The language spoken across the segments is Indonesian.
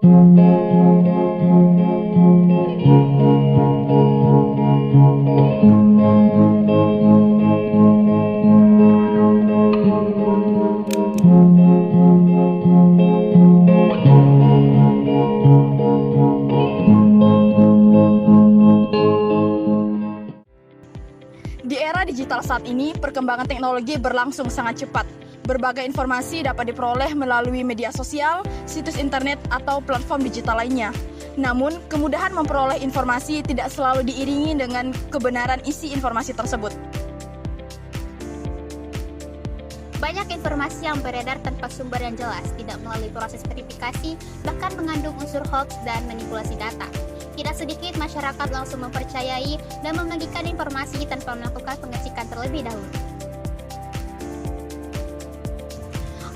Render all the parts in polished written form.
Di era digital saat ini, perkembangan teknologi berlangsung sangat cepat. Berbagai informasi dapat diperoleh melalui media sosial, situs internet, atau platform digital lainnya. Namun, kemudahan memperoleh informasi tidak selalu diiringi dengan kebenaran isi informasi tersebut. Banyak informasi yang beredar tanpa sumber yang jelas, tidak melalui proses verifikasi, bahkan mengandung unsur hoax dan manipulasi data. Tidak sedikit masyarakat langsung mempercayai dan membagikan informasi tanpa melakukan pengecekan terlebih dahulu.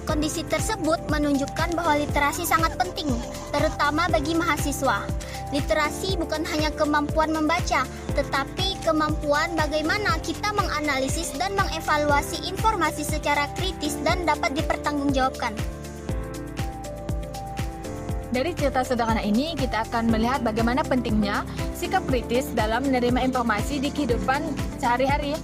Kondisi tersebut menunjukkan bahwa literasi sangat penting, terutama bagi mahasiswa. Literasi bukan hanya kemampuan membaca, tetapi kemampuan bagaimana kita menganalisis dan mengevaluasi informasi secara kritis dan dapat dipertanggungjawabkan. Dari cerita sederhana ini, kita akan melihat bagaimana pentingnya sikap kritis dalam menerima informasi di kehidupan sehari-hari.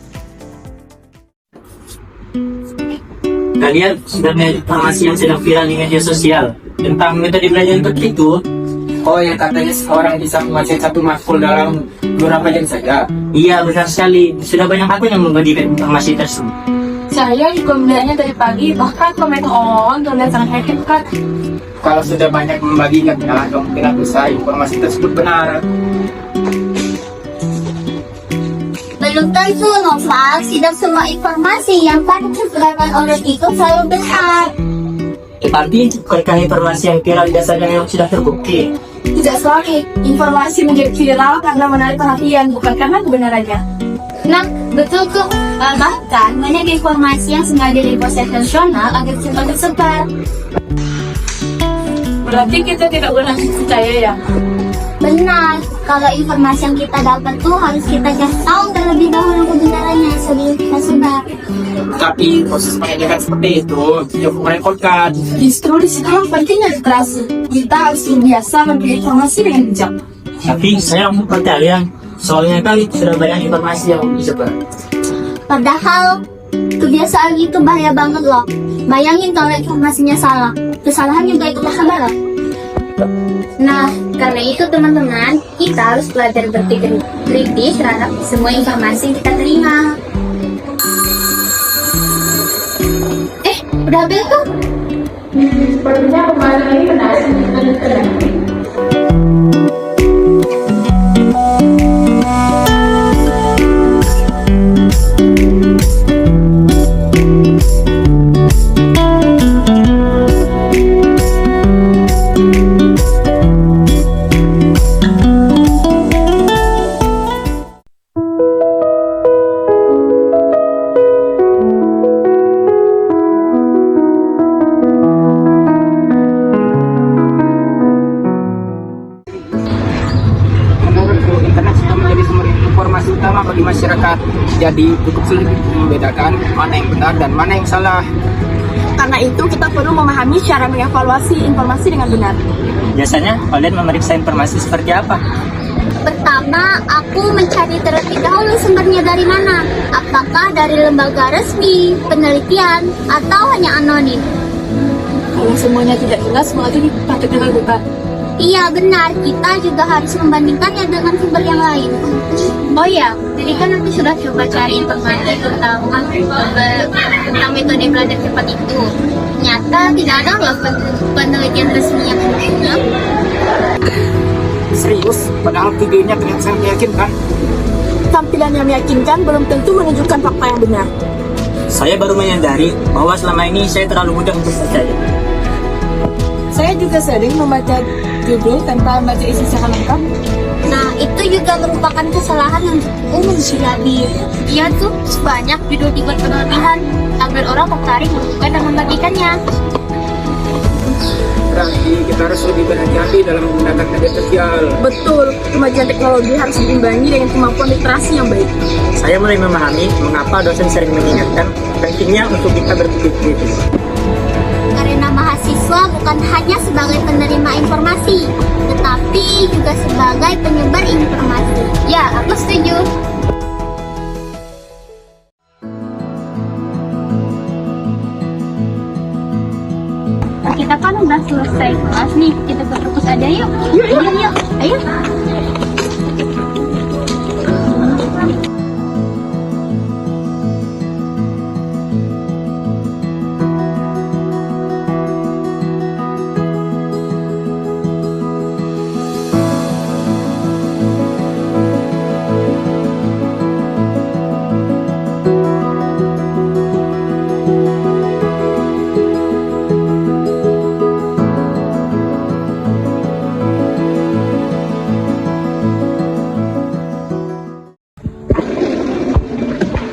Kalian sudah melihat informasi yang sedang viral di media sosial tentang metode belajar tertentu? Oh, yang katanya seorang bisa membaca satu makul dalam beberapa jam saja. Iya, benar sekali. Sudah banyak akun yang membagikan informasi tersebut. Saya juga melihatnya dari pagi, bahkan komentar orang terlihat sangat hebat. Kalau sudah banyak membagikan, kemungkinan besar informasi tersebut benar. Belum tentu, Noval, tidak semua informasi yang pada disebarkan orang itu selalu benar. Tapi, bukankah informasi yang viral biasanya yang sudah terbukti? Tidak selalu, informasi menjadi viral karena menarik perhatian, bukan karena kebenarannya. Nah, betul kok. Bahkan banyak informasi yang sengaja dibuat sensasional agar cepat tersebar. Berarti kita tidak boleh percaya ya? Benar, kalau informasi yang kita dapat tuh harus kita cari tahu terlebih dahulu kebenarannya sebelum kita sebar. Tapi proses pengecekan seperti itu tidak merepotkan. Justru di situ pentingnya literasi. Kita harus terbiasa memilih informasi dengan bijak. Tapi, saya mau kalian. Soalnya kali sudah banyak informasi yang disebar. Padahal kebiasaan itu bahaya banget loh. Bayangin kalau informasinya salah, kesalahan juga ikut tersebar. Nah, karena itu teman-teman, kita harus belajar berpikir kritis terhadap semua informasi yang kita terima. Udah betul? Sepertinya pembahasan ini menarik. Informasi utama bagi masyarakat, jadi cukup sulit membedakan mana yang benar dan mana yang salah. Karena itu kita perlu memahami cara mengevaluasi informasi dengan benar. Biasanya, kalian memeriksa informasi seperti apa? Pertama, aku mencari terlebih dahulu sumbernya dari mana. Apakah dari lembaga resmi, penelitian, atau hanya anonim? Kalau semuanya tidak jelas, maka itu patut diragukan. Iya benar, kita juga harus membandingkannya dengan sumber yang lain. Oh ya, jadi kan nanti sudah coba cari informasi tentang metode belajar cepat itu. Ternyata tidak ada loh penelitian resmi yang mendukungnya. Serius, padahal videonya terlihat sangat meyakinkan. Tampilan yang meyakinkan belum tentu menunjukkan fakta yang benar. Saya baru menyadari bahwa selama ini saya terlalu mudah untuk percaya. Saya juga sering membaca judul tanpa membaca isi secara lengkap. Nah, itu juga merupakan kesalahan yang umum sih, Abi. Iya tuh, banyak judul dibuat berlebihan agar orang tertarik bukan dan membagikannya. Berarti kita harus lebih berhati-hati dalam menggunakan media sosial. Betul, kemajuan teknologi harus diimbangi dengan kemampuan literasi yang baik. Saya mulai memahami mengapa dosen sering mengingatkan pentingnya untuk kita berpikir kritis. Karena mahasiswa bukan hanya sebagai penerima informasi, literasi, tetapi juga sebagai penyebar informasi. Ya, aku setuju. Kita kan udah selesai kelas nih, kita ke perpus aja yuk. Yuk. Ayo.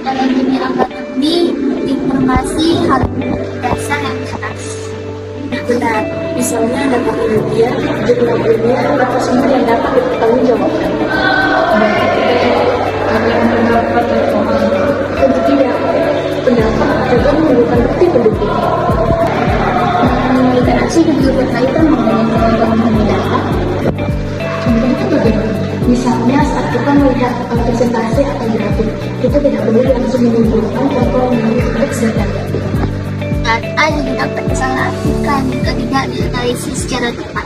Kalau ini agak lebih, informasi harus berdasar yang keras. Benar, misalnya dapat media, jumlah ilmiah, atau sumber yang dapat dipertanggungjawabkan. Tentu tidak, pendapat juga memerlukan bukti pendukung. Literasi juga berkaitan dengan pengetahuan data. Contohnya bagaimana? Misalnya saat kita melihat presentasi atau grafik, kita tidak boleh langsung menyimpulkan atau mengambil kesimpulan. Data juga dapat disalahartikan jika tidak dianalisis secara tepat.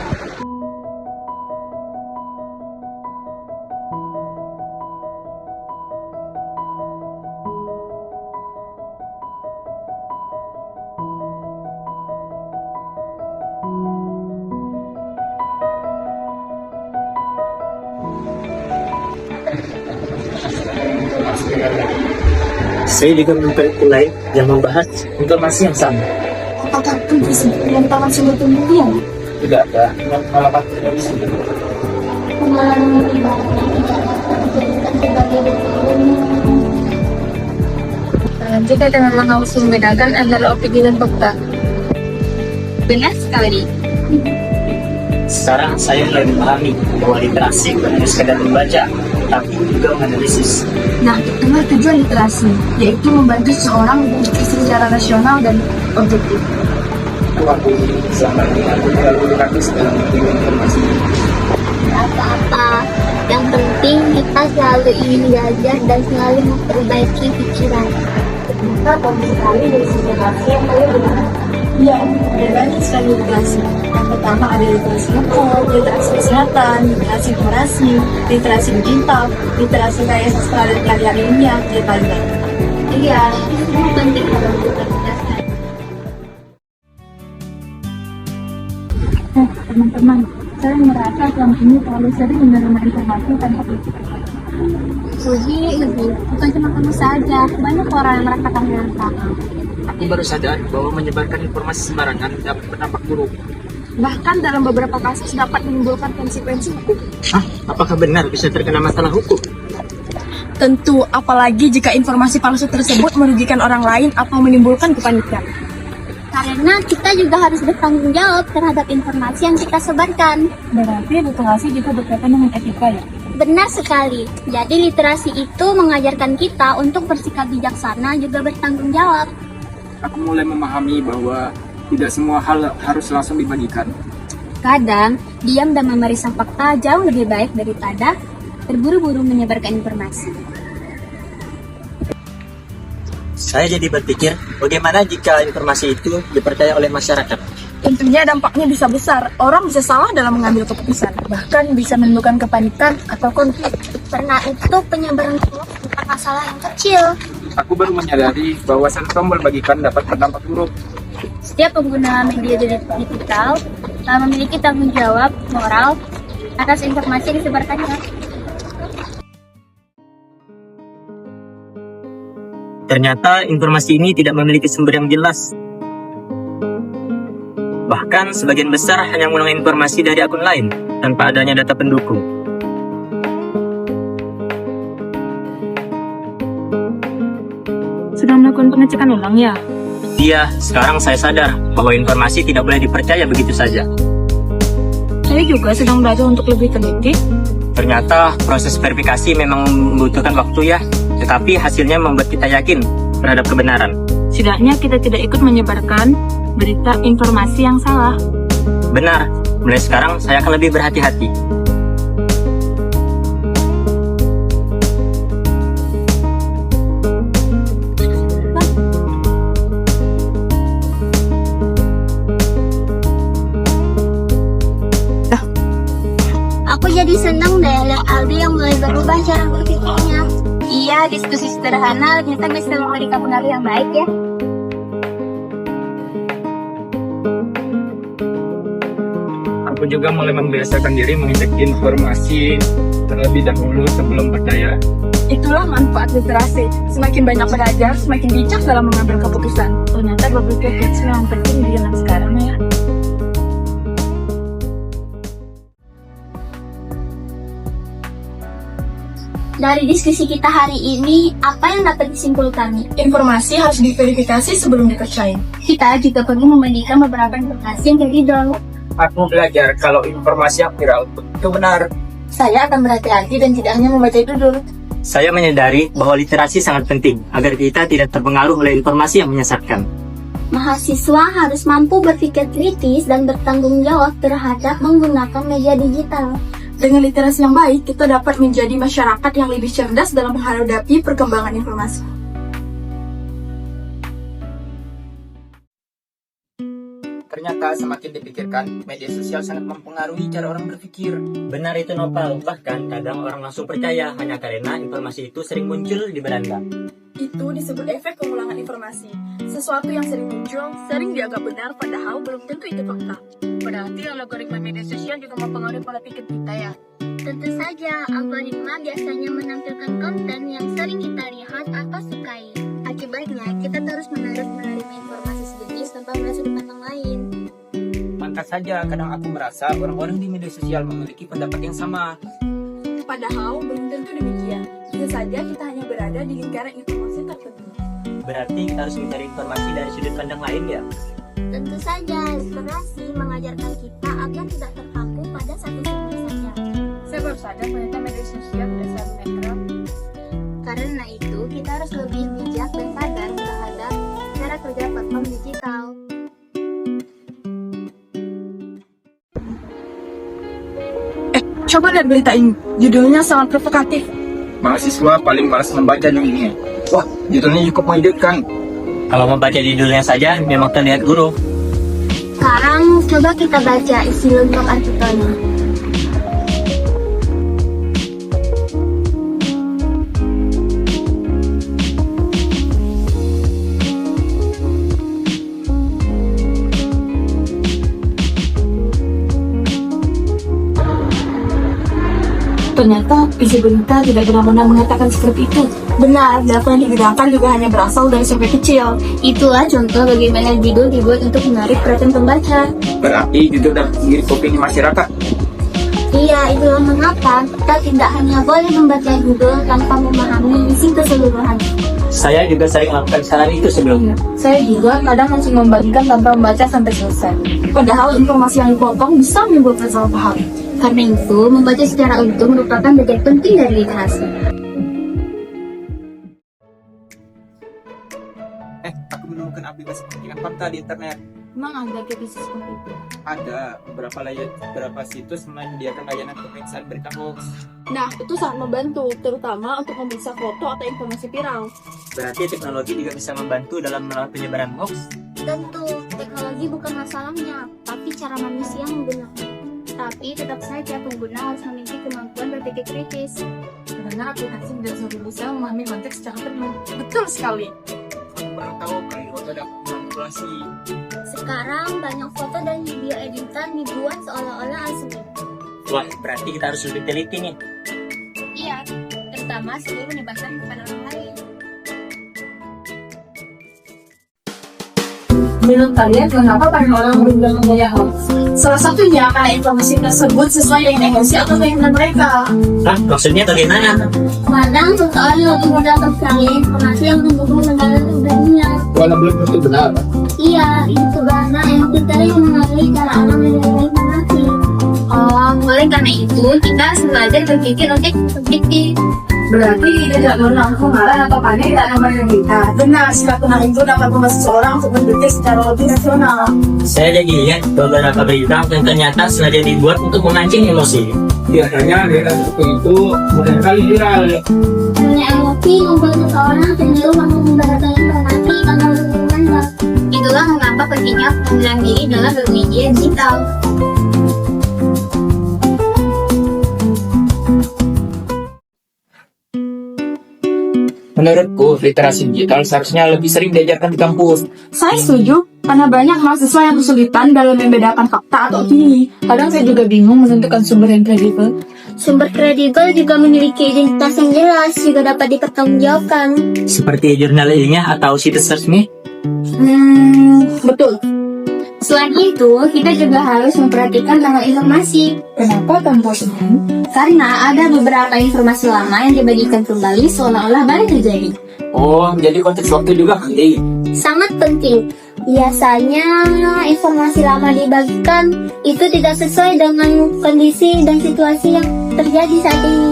Saya juga menemukan buku lain yang membahas informasi yang sama. Apakah puisi pengetahuan sumber pembuktian? Tidak ada pengalaman tidak bisa. Pengalaman pribadi tidak dapat dijadikan sebagai bukti ilmiah. Jika kita memang harus membedakan antara opini dan fakta. Benar sekali. Sekarang saya mulai memahami bahwa literasi bukan hanya sekadar membaca, tapi juga menganalisis. Nah, itulah tujuan literasi, yaitu membantu seseorang untuk berpikir secara rasional dan objektif. Aku selama ini aku terlalu rakus dalam menerima informasi. Apa-apa, yang penting kita selalu ingin belajar dan selalu memperbaiki pikiran. Kita banyak sekali dari literasi yang paling benar. Ya, ada banyak sekali literasi. Yang pertama ada literasi hukum, literasi kesehatan, literasi informasi, literasi digital, literasi gaya sastra dan karya ilmiah, dan lain-lain. Iya, itu penting dalam kita belajar. Teman-teman, saya merasa selama ini terlalu sering menerima informasi tanpa berpikir. Uji, bukan cuma kamu saja, banyak orang yang merasakan hal yang sama. Aku baru sadar bahwa menyebarkan informasi sembarangan dapat berdampak buruk. Bahkan dalam beberapa kasus dapat menimbulkan konsekuensi hukum. Apakah benar bisa terkena masalah hukum? Tentu, apalagi jika informasi palsu tersebut merugikan orang lain atau menimbulkan kepanikan. Karena kita juga harus bertanggung jawab terhadap informasi yang kita sebarkan. Berarti literasi juga berkaitan dengan etika ya? Benar sekali. Jadi literasi itu mengajarkan kita untuk bersikap bijaksana juga bertanggung jawab. Aku mulai memahami bahwa tidak semua hal harus langsung dibagikan. Kadang, diam dan memeriksa fakta jauh lebih baik daripada terburu-buru menyebarkan informasi. Saya jadi berpikir, bagaimana jika informasi itu dipercaya oleh masyarakat? Tentunya dampaknya bisa besar. Orang bisa salah dalam mengambil keputusan. Bahkan bisa menimbulkan kepanikan atau konflik. Karena itu penyebaran hoax bukan masalah yang kecil. Aku baru menyadari bahwa satu tombol bagikan dapat berdampak buruk. Setiap pengguna media digital memiliki tanggung jawab moral atas informasi yang disebarkannya. Ternyata informasi ini tidak memiliki sumber yang jelas. Bahkan sebagian besar hanya mengulang informasi dari akun lain tanpa adanya data pendukung. Sudah melakukan pengecekan ulang ya? Iya, sekarang saya sadar bahwa informasi tidak boleh dipercaya begitu saja. Saya juga sedang belajar untuk lebih teliti. Ternyata proses verifikasi memang membutuhkan waktu ya, tetapi hasilnya membuat kita yakin terhadap kebenaran. Setidaknya kita tidak ikut menyebarkan berita informasi yang salah. Benar, Mulai sekarang saya akan lebih berhati-hati. Aku jadi senang deh lihat Aldi yang mulai berubah cara berpikirnya. Iya, diskusi sederhana ternyata bisa memberikan pengaruh yang baik ya. Aku juga mulai membiasakan diri mengecek informasi terlebih dahulu sebelum percaya. Itulah manfaat literasi. Semakin banyak belajar, semakin bijak dalam mengambil keputusan. Ternyata berpikir kritis memang penting di zaman sekarang ya. Dari diskusi kita hari ini, apa yang dapat disimpulkan? Informasi harus diverifikasi sebelum dipercaya. Kita juga perlu membandingkan beberapa informasi yang kredibel. Aku belajar kalau informasi yang viral itu benar. Saya akan berhati-hati dan tidak hanya membaca judul. Saya menyadari bahwa literasi sangat penting agar kita tidak terpengaruh oleh informasi yang menyesatkan. Mahasiswa harus mampu berpikir kritis dan bertanggung jawab terhadap menggunakan media digital. Dengan literasi yang baik, kita dapat menjadi masyarakat yang lebih cerdas dalam menghadapi perkembangan informasi. Ternyata semakin dipikirkan, media sosial sangat mempengaruhi cara orang berpikir. Benar itu Nopal, bahkan kadang orang langsung percaya hanya karena informasi itu sering muncul di beranda. Itu disebut efek pengulangan informasi. Sesuatu yang sering muncul, sering dianggap benar padahal belum tentu itu fakta. Berarti algoritma media sosial juga mempengaruhi pola pikir kita ya. Tentu saja, algoritma biasanya menampilkan konten yang sering kita lihat atau sukai. Akibatnya, kita terus-menerus menerima informasi sejenis tanpa merasa dipandang lain. Pantas saja kadang aku merasa orang-orang di media sosial memiliki pendapat yang sama. Padahal belum tentu demikian. Bisa saja kita hanya berada di lingkaran informasi tertentu. Berarti kita harus mencari informasi dari sudut pandang lain ya. Tentu saja, literasi mengajarkan kita agar tidak terpaku pada satu sumber saja. Saya baru sadar ternyata media sosial tidak selalu netral. Karena itu, kita harus lebih bijak dan sadar terhadap cara kerja platform digital. Coba lihat berita ini. Judulnya sangat provokatif. Mahasiswa paling malas membaca dunia. Wah, judulnya cukup mengejutkan. Kalau membaca judulnya saja memang terlihat guru. Sekarang, coba kita baca isi lengkap artikelnya. Ternyata isi berita tidak benar-benar mengatakan seperti itu. Benar, data yang digunakan juga hanya berasal dari survei kecil. Itulah contoh bagaimana judul dibuat untuk menarik perhatian pembaca. Berarti judul dapat mengirim opini masyarakat. Iya, itulah mengapa kita tidak hanya boleh membaca judul tanpa memahami isi keseluruhan. Saya juga sering melakukan kesalahan itu sebelumnya. Saya juga kadang langsung membagikan tanpa membaca sampai selesai. Padahal informasi yang dipotong bisa menimbulkan salah paham. Karena itu, membaca secara utuh merupakan bagian penting dari literasi. Aku menemukan aplikasi pengecekan fakta di internet. Memang ada bisnis seperti itu. Ada beberapa situs menyediakan layanan pemeriksaan berita hoax. Nah, itu sangat membantu, terutama untuk memeriksa foto atau informasi viral. Berarti teknologi juga bisa membantu dalam melawan penyebaran hoax. Tentu, teknologi bukan masalahnya, tapi cara manusia menggunakannya. Tapi tetap saja pengguna harus memiliki kemampuan berpikir kritis. Karena aplikasi tidak selalu bisa memahami konteks secara penuh. Betul sekali. Aku baru tahu kalau foto ada manipulasi. Sekarang banyak foto dan video editan dibuat seolah-olah asli. Wah, berarti kita harus lebih teliti nih. Iya, terutama sebelum menyebarkan kepada orang lain. Menurut kalian, kenapa banyak orang mudah percaya hoax? Salah satunya karena informasi tersebut sesuai dengan emosi atau keinginan mereka. Hah, maksudnya bagaimana? Kadang seseorang lebih mudah percaya informasi yang mendukung negara dunia. Walau belum tentu benar. Iya, itu karena yang kita mengalami cara orang menerima informasi. Oleh karena itu, kita harus belajar berpikir untuk objektif. Berarti kita tidak perlu langsung marah atau panik dalam berita. Benar, sikap tenang itu dapat membantu seseorang untuk berpikir secara lebih rasional. Saya jadi lihat beberapa berita yang ternyata sengaja dibuat untuk memancing emosi. Biasanya berita seperti itu mudah kali viral. Hanya emosi membuat seseorang cenderung menyebarkan informasi tanpa berpikir. Itulah mengapa pentingnya pengendalian diri dalam bermedia digital. Menurutku, literasi digital seharusnya lebih sering diajarkan di kampus. Saya setuju, karena banyak mahasiswa yang kesulitan dalam membedakan fakta atau opini. Kadang saya juga bingung menentukan sumber yang kredibel. Sumber kredibel juga memiliki identitas yang jelas, juga dapat dipertanggungjawabkan. Seperti jurnal ilmiah atau situs resmi. Betul. Selain itu, kita juga harus memperhatikan tanggal informasi. Kenapa kampus ini? Karena ada beberapa informasi lama yang dibagikan kembali seolah-olah baru terjadi. Oh, jadi konteks waktu juga penting. Sangat penting. Biasanya informasi lama dibagikan itu tidak sesuai dengan kondisi dan situasi yang terjadi saat ini.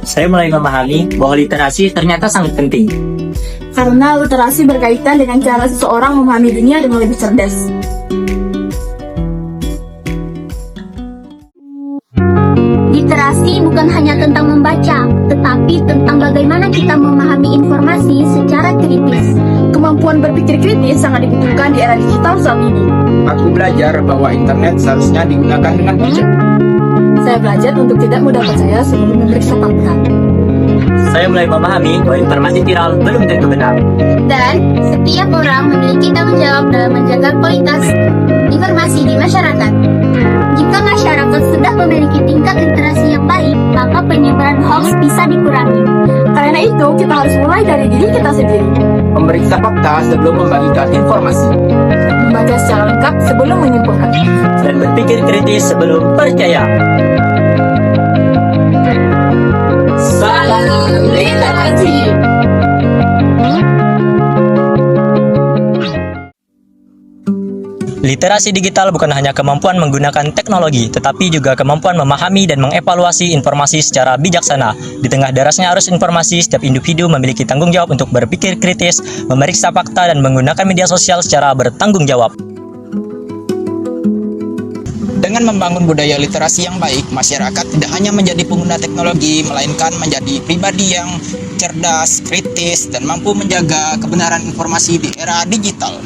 Saya mulai memahami bahwa literasi ternyata sangat penting. Karena literasi berkaitan dengan cara seseorang memahami dunia dengan lebih cerdas. Literasi bukan hanya tentang membaca, tetapi tentang bagaimana kita memahami informasi secara kritis. Kemampuan berpikir kritis sangat dibutuhkan di era digital saat ini. Aku belajar bahwa internet seharusnya digunakan dengan bijak. Saya belajar untuk tidak mudah percaya sebelum memeriksa fakta. Saya mulai memahami bahwa informasi viral belum tentu benar. Dan setiap orang memiliki tanggung jawab dalam menjaga kualitas informasi di masyarakat. Jika masyarakat sudah memiliki tingkat literasi yang baik, maka penyebaran hoax bisa dikurangi. Karena itu, kita harus mulai dari diri kita sendiri. Memeriksa fakta sebelum membagikan informasi. Membaca secara lengkap sebelum menyimpulkan. Dan berpikir kritis sebelum percaya. Salam literasi. Literasi digital bukan hanya kemampuan menggunakan teknologi, tetapi juga kemampuan memahami dan mengevaluasi informasi secara bijaksana. Di tengah derasnya arus informasi, setiap individu memiliki tanggung jawab untuk berpikir kritis, memeriksa fakta, dan menggunakan media sosial secara bertanggung jawab. Dengan membangun budaya literasi yang baik, masyarakat tidak hanya menjadi pengguna teknologi, melainkan menjadi pribadi yang cerdas, kritis, dan mampu menjaga kebenaran informasi di era digital.